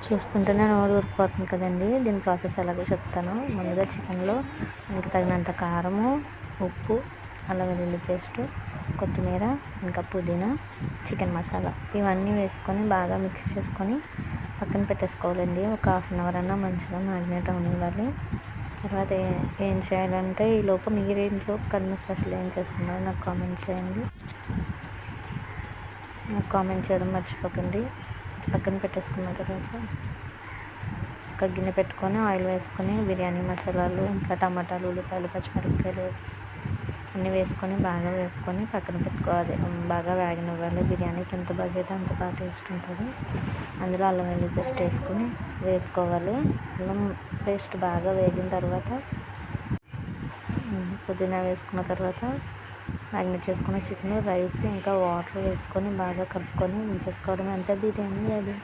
చూస్తుంటేనే నోరు ఊరిపోతుంది కదండి. దీని ప్రాసెస్ ఎలాగో చెప్తాను. ముందుగా చికెన్లో మనకి తగినంత కారము, ఉప్పు, అల్లం వెల్లుల్లి పేస్టు, కొత్తిమీర, ఇంకా పుదీనా, చికెన్ మసాలా ఇవన్నీ వేసుకొని బాగా మిక్స్ చేసుకొని పక్కన పెట్టేసుకోవాలండి. ఒక 1/2 అవర్ అన్నా మంచిగా మ్యారినేట్ అవ్వనివ్వాలి. తర్వాత ఏం చేయాలంటే ఈలోపు మీరు ఇంట్లో కర్రీ స్పెషల్ ఏం చేసుకున్నారో నాకు కామెంట్ చేయడం మర్చిపోకండి. పక్కన పెట్టేసుకున్న తర్వాత ఒక గిన్నె పెట్టుకొని ఆయిల్ వేసుకొని బిర్యానీ మసాలాలు, ఇంకా టమాటాలు, ఉల్లిపాయలు, పచ్చిమిరపకాయలు అన్నీ వేసుకొని బాగా వేపుకొని పక్కన పెట్టుకోవాలి. బాగా వేగనివ్వాలి. బిర్యానీకి ఎంత బాగా అయితే అంత బాగా టేస్ట్ ఉంటుంది. అందులో అల్లం వెల్లుల్లి పేస్ట్ వేసుకొని వేపుకోవాలి. అల్లం పేస్ట్ బాగా వేగిన తర్వాత పుదీనా వేసుకున్న తర్వాత మ్యారినేట్ చేసుకున్న చికెన్, రైస్, ఇంకా వాటర్ వేసుకొని బాగా కలుపుకొని ఉంచేసుకోవడం. అంతే, బిర్యానీ రెడీ.